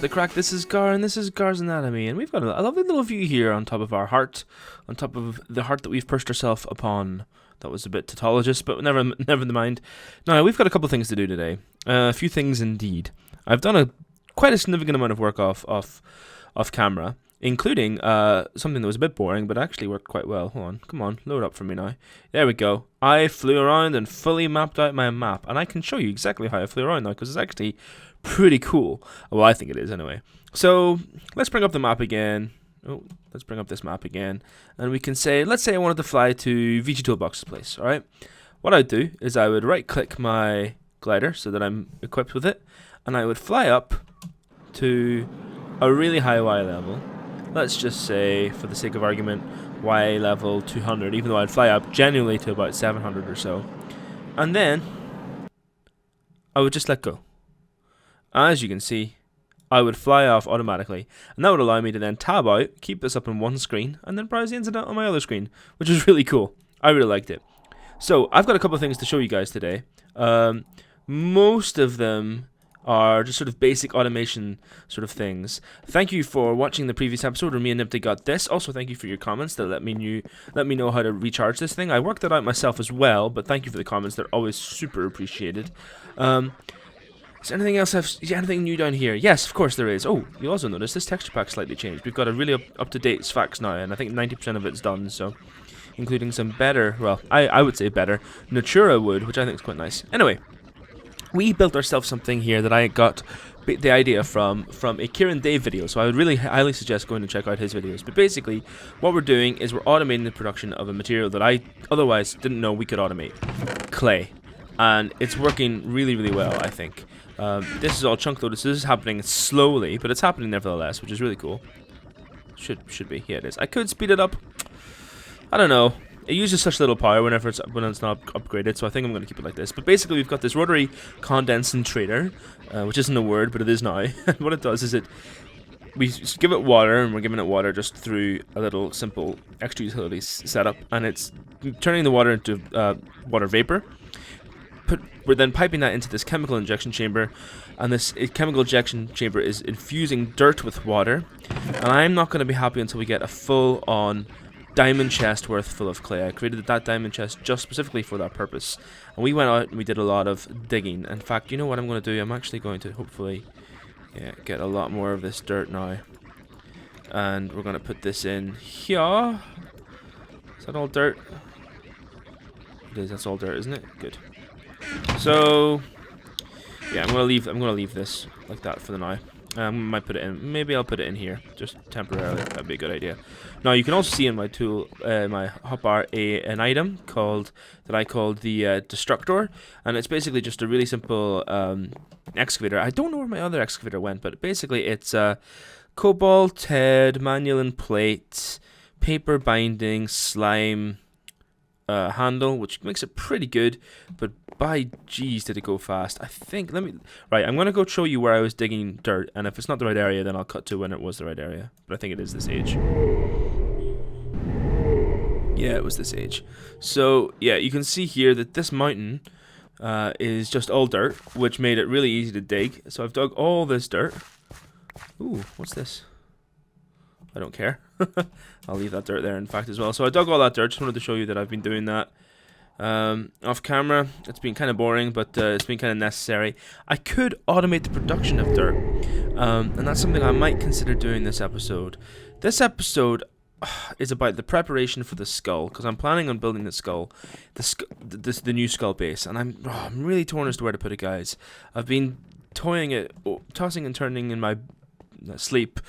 the crack? This is Gar, and this is Gar's Anatomy, and we've got a lovely little view here on top of our heart, on top of the heart that we've perched ourselves upon. That was a bit tautologist, but never mind. Now, we've got a couple of things to do today. A few things indeed. I've done quite a significant amount of work off camera, including something that was a bit boring, but actually worked quite well. Hold on, come on, load up for me now. There we go. I flew around and fully mapped out my map, and I can show you exactly how I flew around now, because it's actually pretty cool. Well, I think it is anyway. So, let's bring up the map again. Oh, let's bring up this map again. And we can say, let's say I wanted to fly to VG Toolbox's place, alright? What I'd do is I would right-click my glider so that I'm equipped with it, and I would fly up to a really high Y level. Let's just say, for the sake of argument, Y level 200, even though I'd fly up genuinely to about 700 or so. And then, I would just let go. As you can see, I would fly off automatically, and that would allow me to then tab out, keep this up on one screen, and then browse the incident on my other screen, which is really cool. I really liked it. So, I've got a couple of things to show you guys today. Most of them are just sort of basic automation sort of things. Thank you for watching the previous episode where me and Nipty got this. Also, thank you for your comments that let me know how to recharge this thing. I worked that out myself as well, but thank you for the comments. They're always super appreciated. Is there anything else? Is there anything new down here? Yes, of course there is. Oh, you also notice this texture pack slightly changed. We've got a really up-to-date Sphax now, and I think 90% of it's done, so including some better, well, I would say better, Natura wood, which I think is quite nice. Anyway, we built ourselves something here that I got the idea from a Kieran Dave video, so I would really highly suggest going to check out his videos. But basically, what we're doing is we're automating the production of a material that I otherwise didn't know we could automate. Clay. And it's working really, really well, I think. This is all chunk loaded, so this is happening slowly, but it's happening nevertheless, which is really cool. Should be. Yeah, it is. I could speed it up. I don't know. It uses such little power when it's not upgraded, so I think I'm going to keep it like this. But basically, we've got this rotary condensator, which isn't a word, but it is now. What it does is we give it water, and we're giving it water just through a little simple extra utilities setup, and it's turning the water into water vapor. We're then piping that into this chemical injection chamber, and this chemical injection chamber is infusing dirt with water, and I'm not going to be happy until we get a full-on diamond chest worth full of clay. I created that diamond chest just specifically for that purpose, and we went out and we did a lot of digging. In fact, you know what I'm going to do? I'm actually going to hopefully get a lot more of this dirt now, and we're going to put this in here. Is that all dirt? It is. That's all dirt, isn't it? Good. So, yeah, I'm gonna leave this like that for the now. Might put it in. Maybe I'll put it in here just temporarily. That'd be a good idea. Now you can also see in my tool, my hotbar, an item that I called the Destructor, and it's basically just a really simple excavator. I don't know where my other excavator went, but basically it's cobalt head, manual and plate, paper binding, slime. Handle, which makes it pretty good, but by geez did it go fast. I think, right, I'm going to go show you where I was digging dirt, and if it's not the right area, then I'll cut to when it was the right area, but I think it is this age. Yeah, it was this age. So, yeah, you can see here that this mountain is just all dirt, which made it really easy to dig, so I've dug all this dirt. Ooh, what's this? I don't care. I'll leave that dirt there, in fact, as well. So I dug all that dirt. Just wanted to show you that I've been doing that off camera. It's been kind of boring, but it's been kind of necessary. I could automate the production of dirt, and that's something I might consider doing this episode. This episode is about the preparation for the skull, because I'm planning on building the skull, the new skull base, and I'm really torn as to where to put it, guys. I've been tossing and turning in my sleep,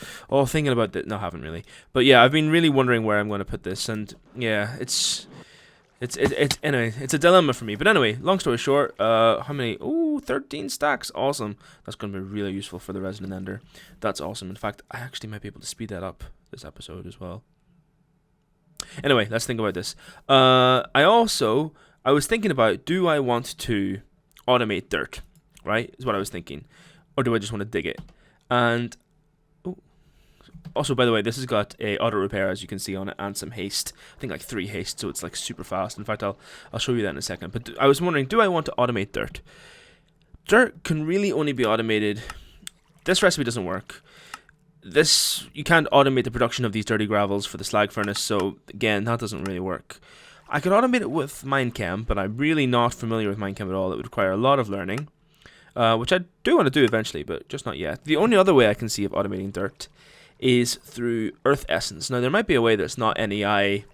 thinking about that. No, I haven't really, but yeah, I've been really wondering where I'm going to put this, and yeah, it's anyway, it's a dilemma for me. But anyway, long story short, how many? 13 stacks. Awesome. That's going to be really useful for the Resonant Ender. That's awesome. In fact, I actually might be able to speed that up this episode as well. Anyway, let's think about this. I was thinking about, do I want to automate dirt? Right, is what I was thinking, or do I just want to dig it? And also, by the way, this has got a auto repair, as you can see on it, and some haste. I think like 3 haste, so it's like super fast. In fact, I'll show you that in a second. But I was wondering, do I want to automate dirt? Dirt can really only be automated this recipe doesn't work. You can't automate the production of these dirty gravels for the slag furnace, so again, that doesn't really work. I could automate it with Minecam, but I'm really not familiar with Minecam at all. It would require a lot of learning, which I do want to do eventually, but just not yet. The only other way I can see of automating dirt is through Earth Essence. Now, there might be a way that's not NEI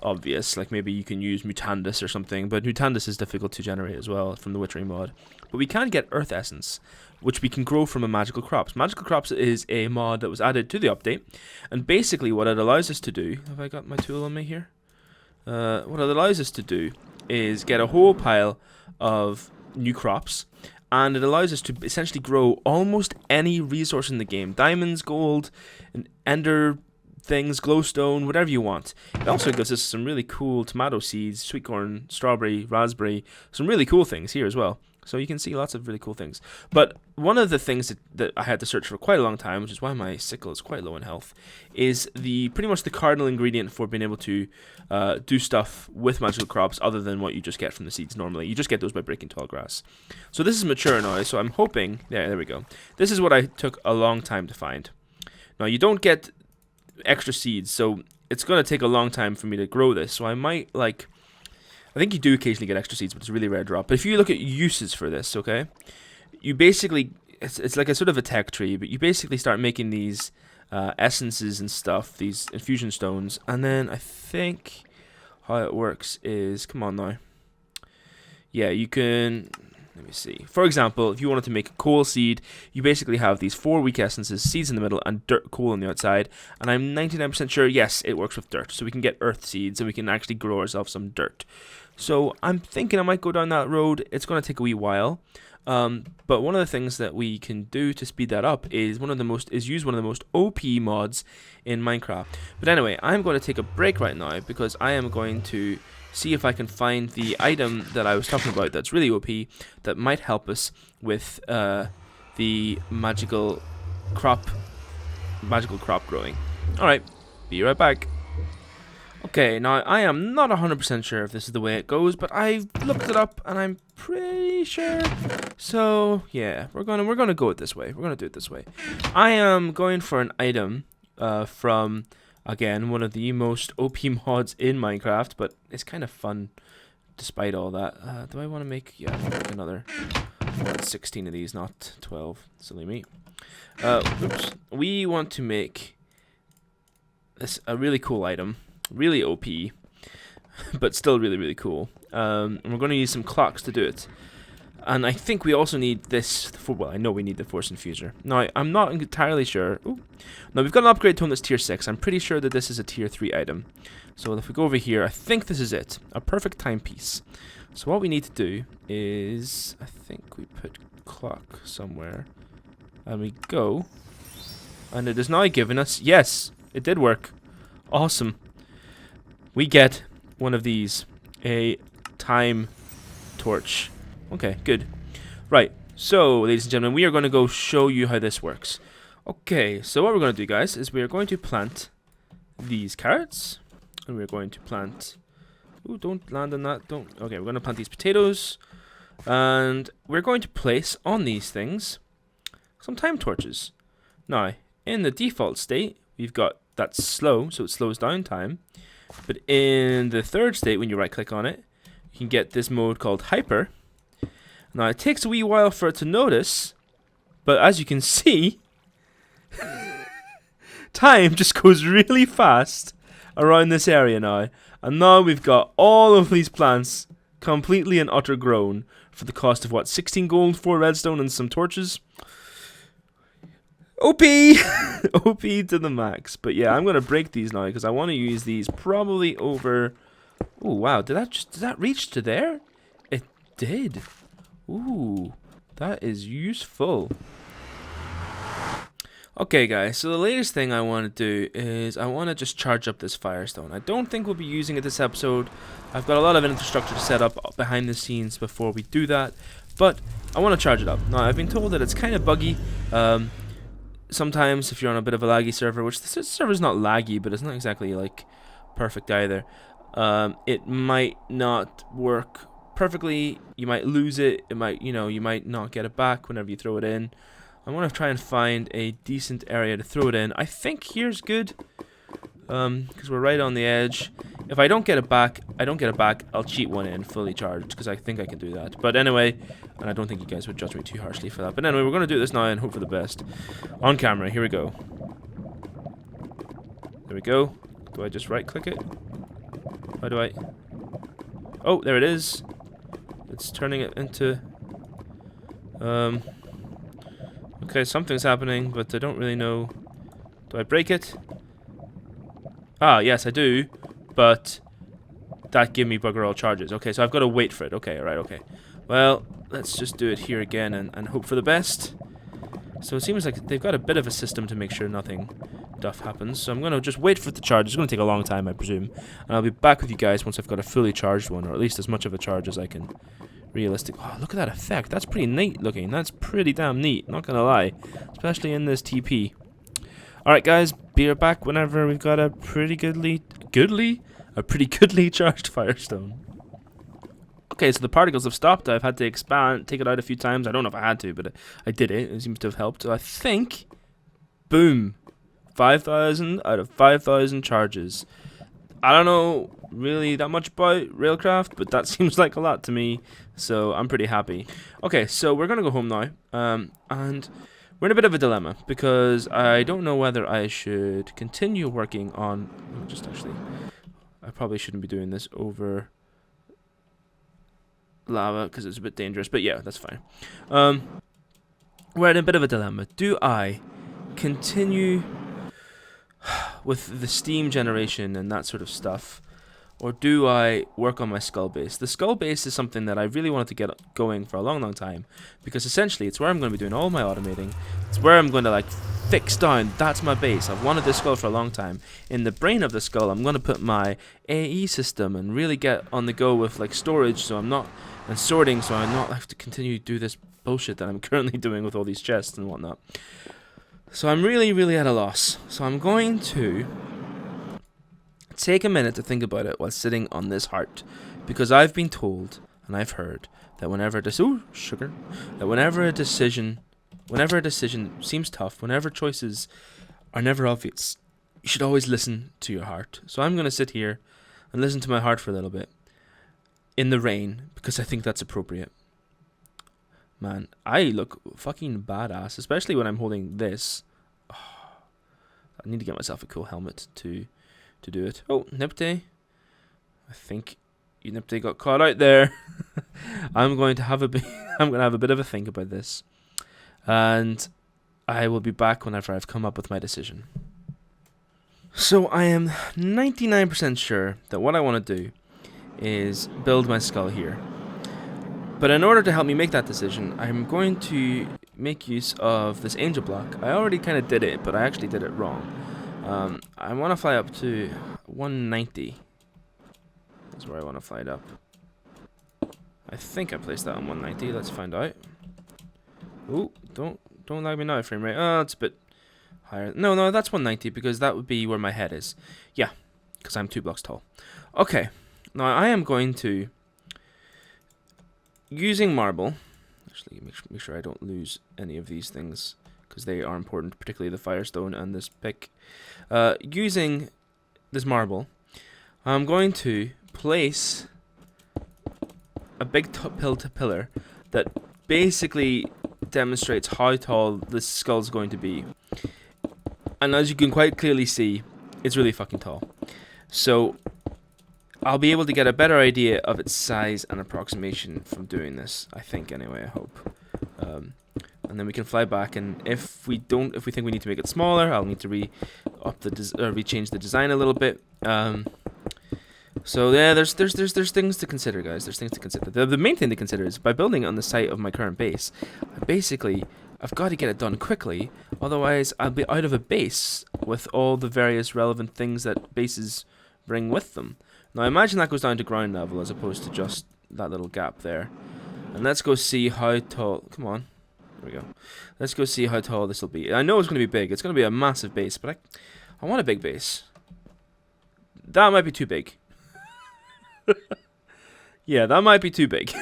obvious, like maybe you can use Mutandis or something, but Mutandis is difficult to generate as well from the Witchery mod. But we can get Earth Essence, which we can grow from a Magical Crops. Magical Crops is a mod that was added to the update, and basically what it allows us to do, have I got my tool on me here? What it allows us to do is get a whole pile of new crops, and it allows us to essentially grow almost any resource in the game. Diamonds, gold, and ender things, glowstone, whatever you want. It also gives us some really cool tomato seeds, sweet corn, strawberry, raspberry, some really cool things here as well. So you can see lots of really cool things. But one of the things that I had to search for quite a long time, which is why my sickle is quite low in health, is pretty much the cardinal ingredient for being able to do stuff with magical crops other than what you just get from the seeds normally. You just get those by breaking tall grass. So this is mature now, so I'm hoping... Yeah, there we go. This is what I took a long time to find. Now, you don't get extra seeds, so it's going to take a long time for me to grow this. So I might, I think you do occasionally get extra seeds, but it's a really rare drop. But if you look at uses for this, okay, you basically, it's like a sort of a tech tree, but you basically start making these essences and stuff, these infusion stones, and then I think how it works is, come on now, yeah, you can, let me see, for example, if you wanted to make a coal seed, you basically have these 4 weak essences, seeds in the middle, and coal on the outside, and I'm 99% sure, yes, it works with dirt, so we can get earth seeds, and we can actually grow ourselves some dirt. So I'm thinking I might go down that road. It's going to take a wee while, but one of the things that we can do to speed that up is use one of the most OP mods in Minecraft. But anyway, I'm going to take a break right now because I am going to see if I can find the item that I was talking about that's really OP that might help us with the magical crop growing. Alright, be right back. Okay, now I am not 100% sure if this is the way it goes, but I've looked it up and I'm pretty sure. So yeah, we're gonna go it this way. We're gonna do it this way. I am going for an item from, again, one of the most OP mods in Minecraft, but it's kind of fun despite all that. Do I want to make? Yeah, I'll make another 16 of these, not 12. Silly me. Oops. We want to make this a really cool item. Really OP, but still really, really cool. And we're going to use some clocks to do it. And I think we also need this, I know we need the Force Infuser. Now, I'm not entirely sure. Ooh. Now, we've got an upgrade tone that's tier 6. I'm pretty sure that this is a tier 3 item. So if we go over here, I think this is it. A perfect timepiece. So what we need to do is, I think we put clock somewhere. And we go. And it is now giving us, yes, it did work. Awesome. We get one of these, a time torch. Okay, good. Right, so, ladies and gentlemen, we are going to go show you how this works. Okay, so what we're going to do, guys, is we are going to plant these carrots. And we're going to plant... Ooh, don't land on that. Don't... Okay, we're going to plant these potatoes. And we're going to place on these things some time torches. Now, in the default state, we've got that slow, so it slows down time. But in the third state, when you right-click on it, you can get this mode called Hyper. Now, it takes a wee while for it to notice, but as you can see, time just goes really fast around this area now. And now we've got all of these plants completely and utter grown for the cost of, what, 16 gold, 4 redstone, and some torches? OP! OP to the max. But yeah, I'm going to break these now because I want to use these probably over... Oh, wow. Did that reach to there? It did. Ooh, that is useful. Okay, guys, so the latest thing I want to do is I want to just charge up this firestone. I don't think we'll be using it this episode. I've got a lot of infrastructure to set up behind the scenes before we do that, but I want to charge it up. Now, I've been told that it's kind of buggy. Sometimes if you're on a bit of a laggy server, which the server's not laggy, but it's not exactly like perfect either, it might not work perfectly. You might lose it. It might, you might not get it back whenever you throw it in. I want to try and find a decent area to throw it in. I think here's good. Because we're right on the edge. If I don't get it back, I'll cheat one in fully charged, because I think I can do that. But anyway, and I don't think you guys would judge me too harshly for that. But anyway, we're going to do this now and hope for the best. On camera, here we go. There we go. Do I just right click it? How do I... Oh, there it is. It's turning it into... Okay, something's happening, but I don't really know. Do I break it? Ah, yes, I do, but that gave me bugger all charges. Okay, so I've got to wait for it. Okay, alright, okay. Well, let's just do it here again and hope for the best. So it seems like they've got a bit of a system to make sure nothing duff happens. So I'm going to just wait for the charge. It's going to take a long time, I presume. And I'll be back with you guys once I've got a fully charged one, or at least as much of a charge as I can realistically. Oh, look at that effect. That's pretty neat looking. That's pretty damn neat, not going to lie. Especially in this TP. Alright guys, be right back whenever we've got a pretty goodly charged firestone. Okay, so the particles have stopped. I've had to expand, take it out a few times. I don't know if I had to, but I did it. It seems to have helped. So I think, boom, 5,000 out of 5,000 charges. I don't know really that much about Railcraft, but that seems like a lot to me. So I'm pretty happy. Okay, so we're gonna go home now, and we're in a bit of a dilemma, because I don't know whether I should continue working on... I probably shouldn't be doing this over lava, because it's a bit dangerous, but yeah, that's fine. We're in a bit of a dilemma. Do I continue with the steam generation and that sort of stuff, or do I work on my skull base? The skull base is something that I really wanted to get going for a long, long time, because essentially it's where I'm going to be doing all my automating. It's where I'm going to like fix down. That's my base. I've wanted this skull for a long time. In the brain of the skull, I'm going to put my AE system and really get on the go with like storage, so I'm not, and sorting, so I'm not have to continue to do this bullshit that I'm currently doing with all these chests and whatnot. So I'm really, really at a loss. So I'm going to take a minute to think about it while sitting on this heart, because I've been told and I've heard that whenever a decision seems tough, whenever choices are never obvious, you should always listen to your heart. So I'm going to sit here and listen to my heart for a little bit in the rain, because I think that's appropriate. Man, I look fucking badass, especially when I'm holding this. Oh, I need to get myself a cool helmet to do it. Oh, Nipte. I think Nipte got caught out there. I'm going to have a bit of a think about this, and I will be back whenever I've come up with my decision. So I am 99% sure that what I want to do is build my skull here. But in order to help me make that decision, I'm going to make use of this angel block. I already kind of did it, but I actually did it wrong. I want to fly up to 190. That's where I want to fly it up. I think I placed that on 190. Let's find out. Ooh, don't lag me now, frame rate. Oh, it's a bit higher. No, that's 190, because that would be where my head is. Yeah, because I'm 2 blocks tall. Okay, now I am going to, using marble, actually make sure I don't lose any of these things, because they are important, particularly the firestone and this pick. Using this marble, I'm going to place a big pillar that basically demonstrates how tall this skull is going to be. And as you can quite clearly see, it's really fucking tall. So I'll be able to get a better idea of its size and approximation from doing this, I think, anyway, I hope. And then we can fly back, and if we think we need to make it smaller, I'll need to rechange the design a little bit. So yeah, there's things to consider, guys. There's things to consider. The main thing to consider is, by building on the site of my current base, I've got to get it done quickly, otherwise I'll be out of a base with all the various relevant things that bases bring with them. Now I imagine that goes down to ground level as opposed to just that little gap there. And let's go see how tall. Come on. There we go. Let's go see how tall this will be. I know it's going to be big. It's going to be a massive base, but I want a big base. That might be too big. Yeah, that might be too big.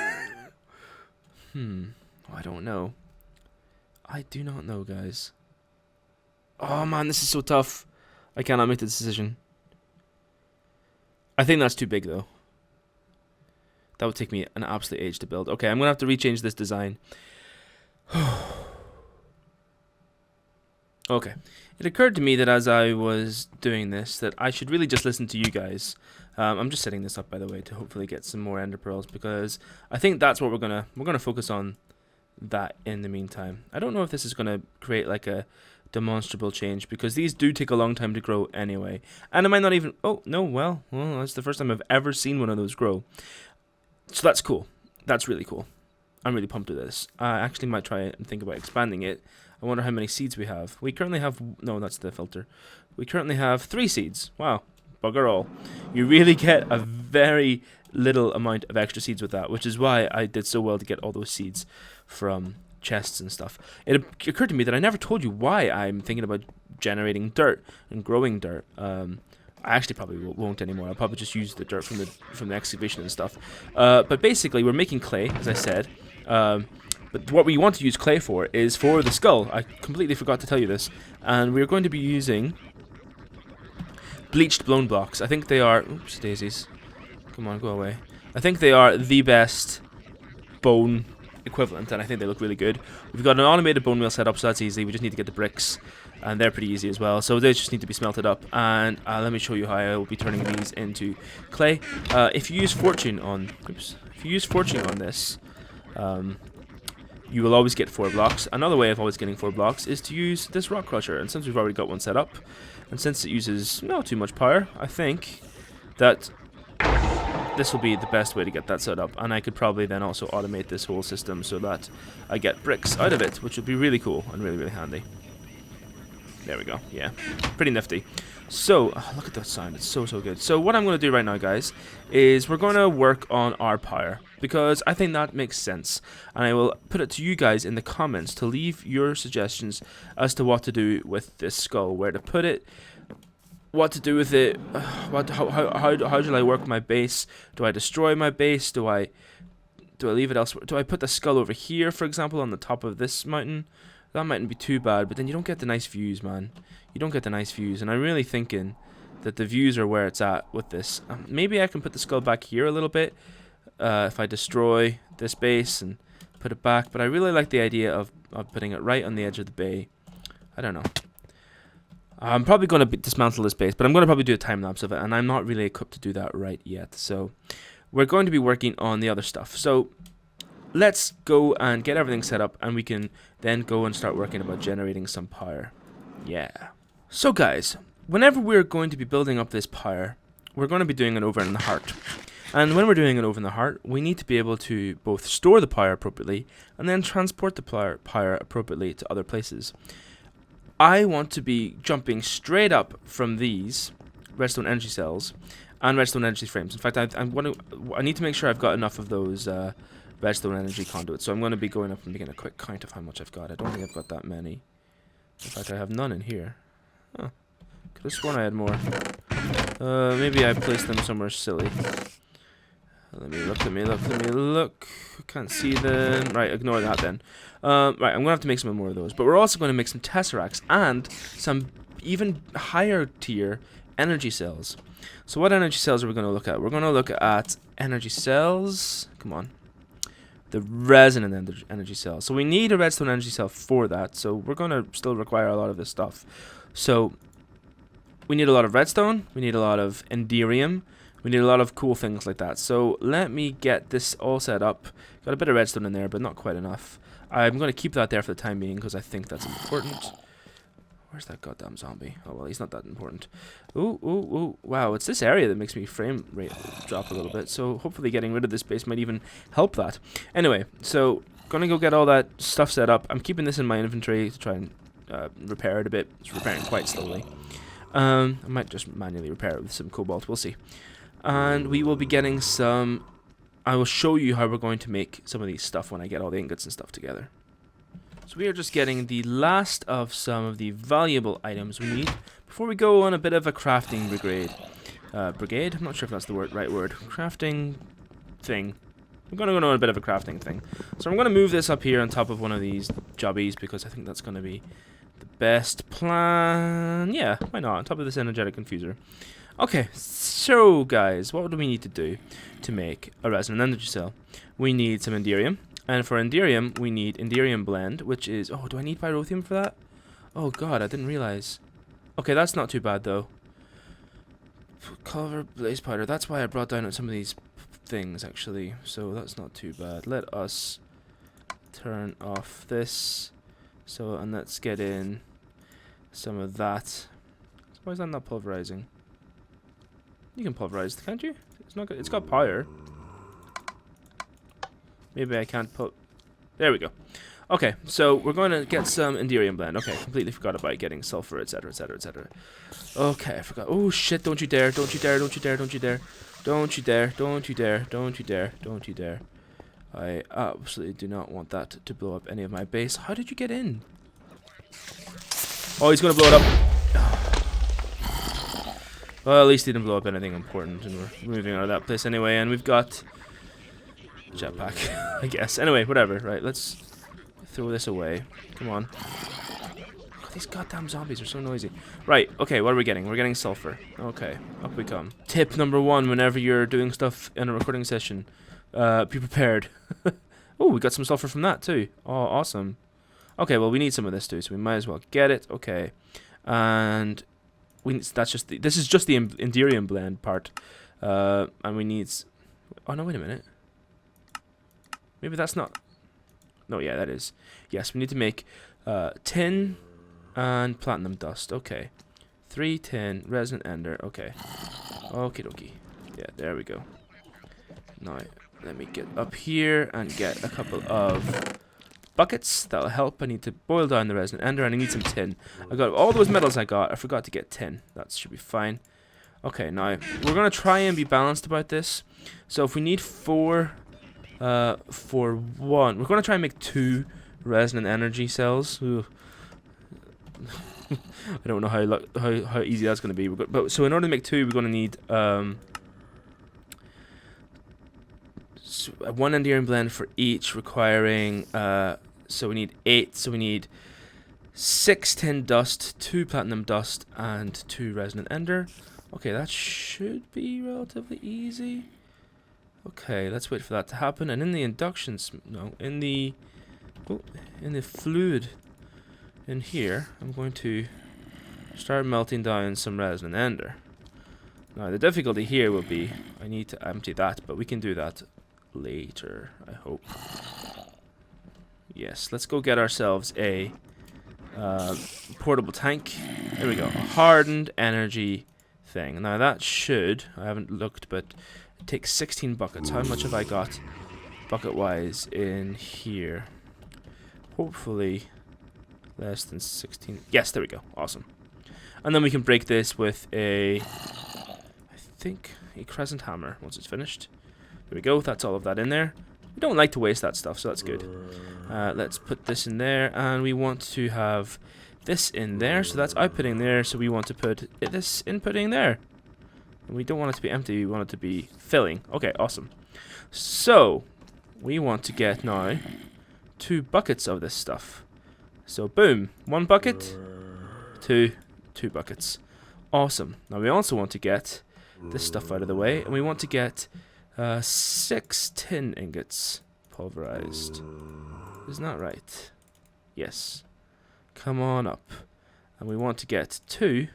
I don't know. I do not know, guys. Oh man, this is so tough. I cannot make the decision. I think that's too big though. That would take me an absolute age to build. Okay, I'm gonna have to rechange this design. Okay. It occurred to me that as I was doing this, that I should really just listen to you guys. I'm just setting this up, by the way, to hopefully get some more ender pearls, because I think that's what we're gonna focus on that in the meantime. I don't know if this is gonna create like a demonstrable change, because these do take a long time to grow anyway, and it might not even. Oh no, well, that's the first time I've ever seen one of those grow. So that's cool. That's really cool. I'm really pumped with this. I actually might try and think about expanding it. I wonder how many seeds we have. We currently have... No, that's the filter. We currently have 3 seeds. Wow. Bugger all. You really get a very little amount of extra seeds with that, which is why I did so well to get all those seeds from chests and stuff. It occurred to me that I never told you why I'm thinking about generating dirt and growing dirt. I actually probably won't anymore. I'll probably just use the dirt from the excavation and stuff. But basically, we're making clay, as I said. But what we want to use clay for is for the skull. I completely forgot to tell you this. And we're going to be using bleached blown blocks. I think they are... Oops, daisies. Come on, go away. I think they are the best bone equivalent, and I think they look really good. We've got an automated bone wheel set up, so that's easy. We just need to get the bricks, and they're pretty easy as well. So they just need to be smelted up. And let me show you how I will be turning these into clay. If you use fortune on... Oops. If you use fortune on this... you will always get 4 blocks. Another way of always getting 4 blocks is to use this rock crusher. And since we've already got one set up, and since it uses not too much power, I think that this will be the best way to get that set up. And I could probably then also automate this whole system so that I get bricks out of it, which would be really cool and really, really handy. There we go. Yeah, pretty nifty. So, look at that sound. It's so, so good. So what I'm going to do right now, guys, is we're going to work on our pyre, because I think that makes sense. And I will put it to you guys in the comments to leave your suggestions as to what to do with this skull, where to put it, what to do with it, how shall I work my base? Do I destroy my base? Do I leave it elsewhere? Do I put the skull over here, for example, on the top of this mountain? That mightn't be too bad, but then you don't get the nice views, man. You don't get the nice views, and I'm really thinking that the views are where it's at with this. Maybe I can put the skull back here a little bit if I destroy this base and put it back, but I really like the idea of putting it right on the edge of the bay. I don't know. I'm probably going to dismantle this base, but I'm going to probably do a time-lapse of it, and I'm not really equipped to do that right yet. So we're going to be working on the other stuff. So let's go and get everything set up, and we can then go and start working about generating some power. Yeah. So guys, whenever we're going to be building up this pyre, we're going to be doing it over in the heart. And when we're doing it over in the heart, we need to be able to both store the pyre appropriately and then transport the pyre appropriately to other places. I want to be jumping straight up from these redstone energy cells and redstone energy frames. In fact, I need to make sure I've got enough of those redstone energy conduits. So I'm going to be going up and making a quick count of how much I've got. I don't think I've got that many. In fact, I have none in here. Huh. Could have sworn I had more. Maybe I placed them somewhere silly. Let me look. Can't see them. Right, ignore that then. Right, I'm going to have to make some more of those. But we're also going to make some tesseracts and some even higher tier energy cells. So what energy cells are we going to look at? We're going to look at energy cells. Come on. The resonant energy cell. So we need a redstone energy cell for that. So we're going to still require a lot of this stuff. So we need a lot of redstone. We need a lot of enderium. We need a lot of cool things like that. So let me get this all set up. Got a bit of redstone in there, but not quite enough. I'm going to keep that there for the time being because I think that's important. Where's that goddamn zombie? Oh, well, he's not that important. Ooh. Wow, it's this area that makes me frame rate drop a little bit. So hopefully getting rid of this base might even help that. Anyway, so going to go get all that stuff set up. I'm keeping this in my inventory to try and repair it a bit. It's repairing quite slowly. I might just manually repair it with some cobalt. We'll see. And we will be getting some... I will show you how we're going to make some of these stuff when I get all the ingots and stuff together. So we are just getting the last of some of the valuable items we need before we go on a bit of a crafting brigade. I'm not sure if that's the right word. Crafting thing. I'm going to go on a bit of a crafting thing. So I'm going to move this up here on top of one of these jobbies because I think that's going to be the best plan. Yeah, why not? On top of this energetic infuser. Okay, so guys, what do we need to do to make a resonant energy cell? We need some Enderium. And for Enderium, we need Enderium blend, which is... Oh, do I need Pyrotheum for that? Oh god, I didn't realize. Okay, that's not too bad though. Culver blaze powder. That's why I brought down some of these things actually. So that's not too bad. Let us turn off this. So, and let's get in some of that. Why is that not pulverizing? You can pulverize, can't you? It's not good. It's got power. Maybe I can't put... There we go. Okay, so we're going to get some Enderium blend. Okay, completely forgot about getting sulfur, etc, etc, etc. Okay, I forgot. Oh shit, don't you dare, don't you dare, don't you dare, don't you dare. Don't you dare, don't you dare, don't you dare, don't you dare. I absolutely do not want that to blow up any of my base. How did you get in? Oh, he's going to blow it up. Well, at least he didn't blow up anything important, and we're moving out of that place anyway, and we've got jetpack, I guess. Anyway, whatever, right, let's throw this away. Come on. Oh, these goddamn zombies are so noisy. Right, okay, what are we getting? We're getting sulfur. Okay, up we come. Tip number 1, whenever you're doing stuff in a recording session, be prepared. Oh, we got some sulfur from that too. Oh, awesome. Okay, well, we need some of this too, so we might as well get it. Okay, and... That's just this is just the Enderium blend part, and we need. Oh no! Wait a minute. Maybe that's not. No, yeah, that is. Yes, we need to make tin and platinum dust. Okay, 3 tin, resonant ender. Okay, okie dokie. Yeah, there we go. Now let me get up here and get a couple of buckets. That'll help. I need to boil down the resonant ender, and I need some tin. I got all those metals I got. I forgot to get tin. That should be fine. Okay, now we're gonna try and be balanced about this. So if we need 4 for 1, we're gonna try and make 2 resonant energy cells. I don't know how easy that's gonna be. But so in order to make 2, we're gonna need 1 Enderium blend for each, requiring so we need 8. So we need 6 tin dust, 2 platinum dust, and 2 resonant ender. Okay, that should be relatively easy. Okay, let's wait for that to happen. And in the in the fluid in here, I'm going to start melting down some resonant ender. Now the difficulty here will be I need to empty that, but we can do that later, I hope. Yes, let's go get ourselves a portable tank. There we go, a hardened energy thing. Now that should, I haven't looked, but it takes 16 buckets. How much have I got bucket-wise in here? Hopefully less than 16. Yes, there we go, awesome. And then we can break this with I think a crescent hammer once it's finished. There we go, that's all of that in there. We don't like to waste that stuff, so that's good. Let's put this in there, and we want to have this in there, so that's outputting there, so we want to put this inputting there. And we don't want it to be empty, we want it to be filling. Okay, awesome. So, we want to get now 2 buckets of this stuff. So, boom, 1 bucket, 2 buckets. Awesome. Now, we also want to get this stuff out of the way, and we want to get 6 tin ingots pulverized. Isn't that right? Yes. Come on up. And we want to get 2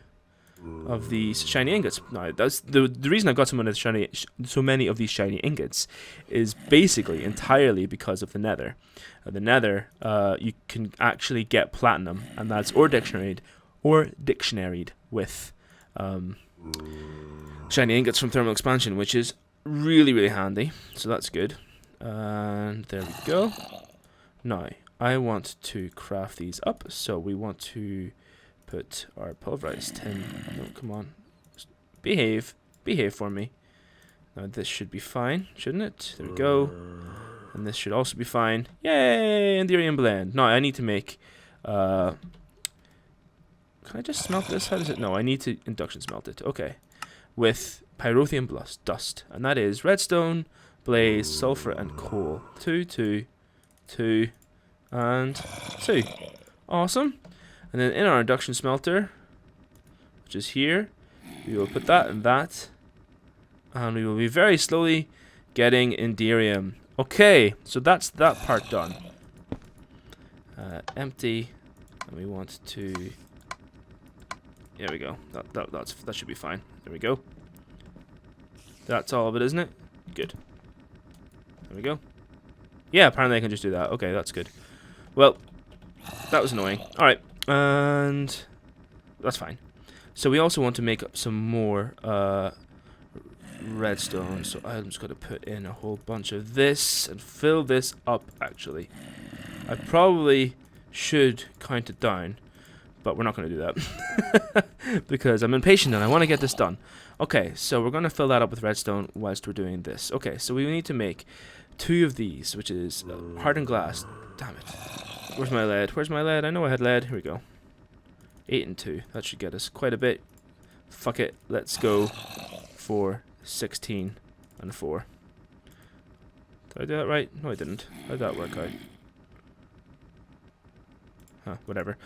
of these shiny ingots. Now, that's the reason I got so many of these shiny ingots is basically entirely because of the nether. The nether, you can actually get platinum, and that's or dictionaried with shiny ingots from thermal expansion, which is really handy. So that's good. And there we go. Now, I want to craft these up, so we want to put our pulverized tin. No, come on. Just behave for me. Now this should be fine, shouldn't it? There we go. And this should also be fine. Yay! Enderium blend. Now I need to make can I just smelt this? How does it? No, I need to induction smelt it. Okay. With pyrotheum dust. And that is redstone, blaze, sulfur, and coal. 2, 2, 2, and 2. Awesome. And then in our induction smelter, which is here, we will put that and that. And we will be very slowly getting Enderium. Okay, so that's that part done. Empty. And we want to... There we go. That should be fine. There we go. That's all of it, isn't it? Good. There we go. Yeah, apparently I can just do that. Okay, that's good. Well, that was annoying. Alright, and that's fine. So we also want to make up some more redstone. So I'm just going to put in a whole bunch of this and fill this up, actually. I probably should count it down, but we're not going to do that because I'm impatient and I want to get this done. Okay, so we're going to fill that up with redstone whilst we're doing this. Okay, so we need to make 2 of these, which is hardened glass. Damn it. Where's my lead? Where's my lead? I know I had lead. Here we go. 8 and 2. That should get us quite a bit. Fuck it. Let's go for 16 and 4. Did I do that right? No, I didn't. How did that work out? Huh, whatever.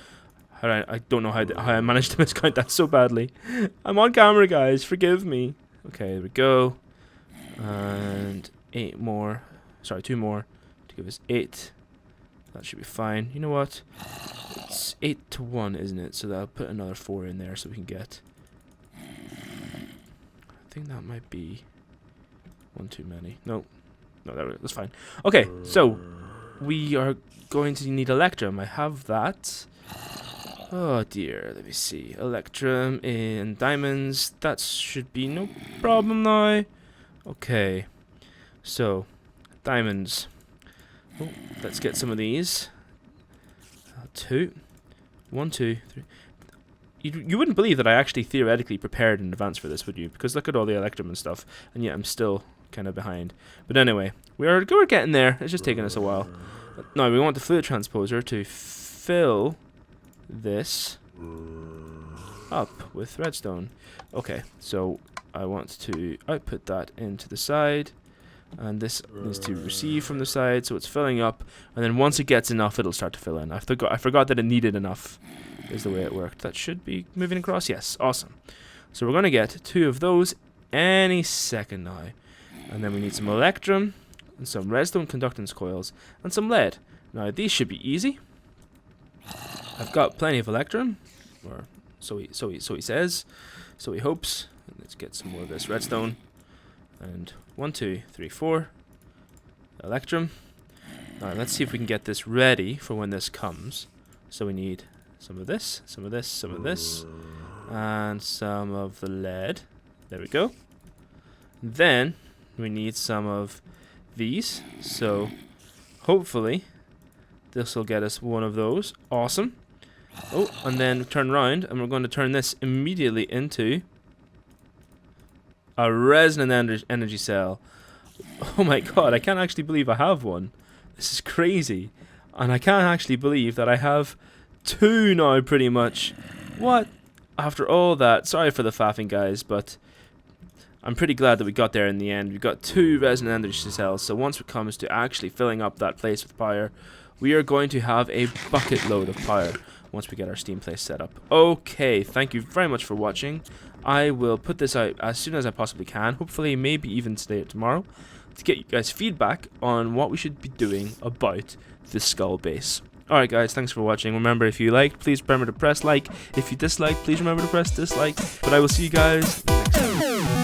I don't know how I managed to miscount that so badly. I'm on camera, guys. Forgive me. Okay, there we go. And 8 more. Sorry, 2 more to give us 8. That should be fine. You know what? It's 8 to 1, isn't it? So I'll put another 4 in there so we can get... I think that might be 1 too many. No, that's fine. Okay, so we are going to need Electrum. I have that. Oh dear, let me see. Electrum in diamonds. That should be no problem now. Okay, so diamonds. Oh, let's get some of these. 2. 1, 2, 3. You wouldn't believe that I actually theoretically prepared in advance for this, would you? Because look at all the Electrum and stuff, and yet I'm still kind of behind. But anyway, we're getting there. It's just taking us a while. Now we want the fluid transposer to fill this up with redstone. Okay, so I want to output that into the side, and this needs to receive from the side, so it's filling up, and then once it gets enough, it'll start to fill in. I forgot that it needed enough, is the way it worked. That should be moving across. Yes, awesome. So we're going to get 2 of those any second now, and then we need some Electrum, and some redstone conductance coils, and some lead. Now these should be easy. I've got plenty of Electrum, or so he says, so he hopes. Let's get some more of this redstone. And 1, 2, 3, 4 Electrum. Now let's see if we can get this ready for when this comes. So we need some of this, some of this, some of this, and some of the lead. There we go. Then we need some of these. So hopefully this will get us one of those. Awesome. Oh, and then turn around, and we're going to turn this immediately into a resonant energy cell. Oh my god, I can't actually believe I have one. This is crazy. And I can't actually believe that I have 2 now, pretty much. What? After all that, sorry for the faffing, guys, but I'm pretty glad that we got there in the end. We've got 2 resonant energy cells, so once it comes to actually filling up that place with power, we are going to have a bucket load of power once we get our steam place set up. Okay, thank you very much for watching. I will put this out as soon as I possibly can, hopefully maybe even today or tomorrow, to get you guys feedback on what we should be doing about this skull base. Alright guys, thanks for watching. Remember, if you liked, please remember to press like. If you disliked, please remember to press dislike. But I will see you guys next time.